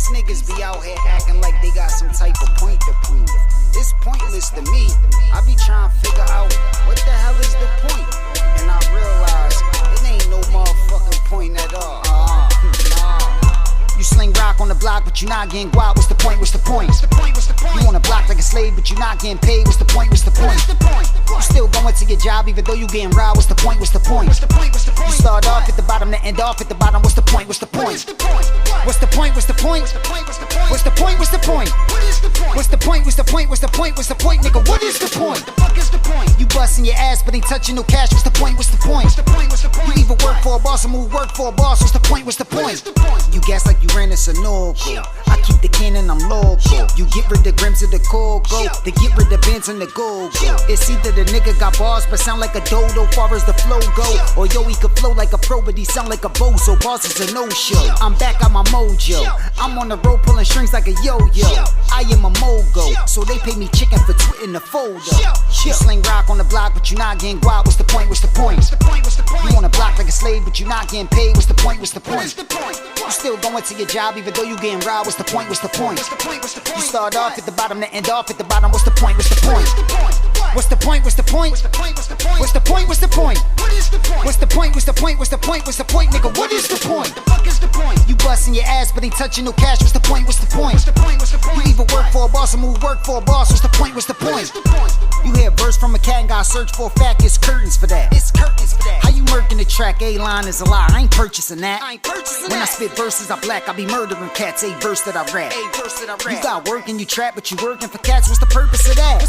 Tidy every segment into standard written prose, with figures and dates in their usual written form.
These niggas be out here acting like they got some type of point to prove. It's pointless to me. I be trying to figure out what the hell is the point. And I realize it ain't no motherfucking point at all. You sling rock on the block, but you not getting guap. What's the point? What's the point? You on the block like a slave, but you not getting paid. What's the point? What's the point? You still going to your job, even though you getting robbed. What's the point? What's the point? You start off at the bottom, to end off at the bottom. What's the point? What's the point? What's the point? What's the point? What's the point? What's the point? What's the point? What's the point? What's the point? What's the point? What's the point, nigga? What is the point? You busting your ass, but ain't touching no cash. What's the point? What's the point? You either work for a boss or move work for a boss. What's the point? What's the point? You gas like you ran a Sunoco. I keep the cannon, I'm local. You get rid of grims of the cocoa, they get rid of bands and the go-go. It's either the nigga got bars but sound like a dodo, far as the flow go, or yo, he could flow like a pro but he sound like a bozo. Boss is a no-show. I'm back on my mojo. I'm on the road pulling strings like a yo-yo. I am a mogo, so they pay me chicken for twitting the folder. You sling rock on the block, but you not getting guap. What's the point? What's the point? You on the block like a slave, but you not getting paid. What's the point? What's the point? You still going to your job, even though you getting robbed. What's the point? What's the point? You start off at the bottom, to end off at the bottom. What's the point? What's the point? What's the point? What's the point? What's the point? What's the point? What's the point? What's the point? What's the point? What's the point? What's the point? What's the point, nigga? What is the point? You busting your ass, but ain't touching no cash. What's the point? What's the point? You either work for a boss or move work for a boss. What's the point? What's the point? You hear a verse from a cat and gotta search for a fact. It's curtains for that. It's curtains for that. How you murking the track? A-line is a lie. I ain't purchasing that. When I spit verses, I black. I be murdering cats. A verse that I rap. You got work and you trap, but you working for cats. What's the purpose of that?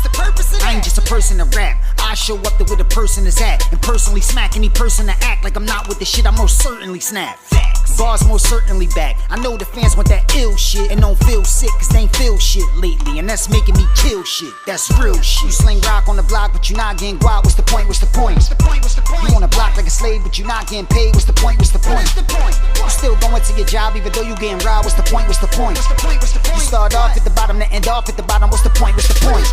I ain't just a person to rap. I show up to where the person is at and personally smack any person to act like I'm not with the shit. I most certainly snap. Bars most certainly back. I know the fans want that ill shit and don't feel sick cause they ain't feel shit lately, and that's making me kill shit. That's real shit. You sling rock on the block, but you not getting guap. What's the point? What's the point? You on the block like a slave, but you not getting paid. What's the point? What's the point? You still going to your job, even though you getting robbed. What's the point? What's the point? You start off at the bottom, to end off at the bottom. What's the point? What's the point?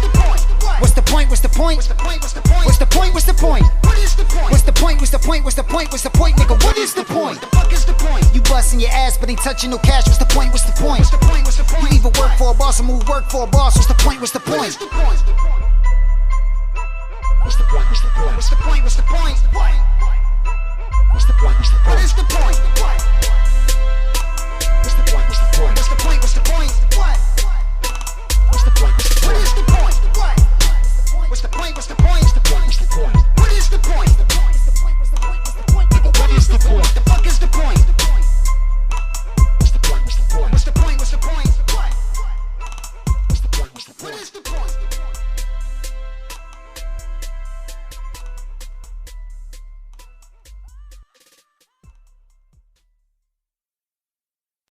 What's the point? What's the point? What's the point? What's the point? What's the point? What's the point? What's the point? What's the point? What's the point? What's the point, nigga? What is the point? You busting your ass, but ain't touching no cash. What's the point? What's the point? You either work for a boss or move work for a boss. What's the point? What's the point? What's the point? What's the point? What's the point? What's the point? What's the point? What's the point? What is the point?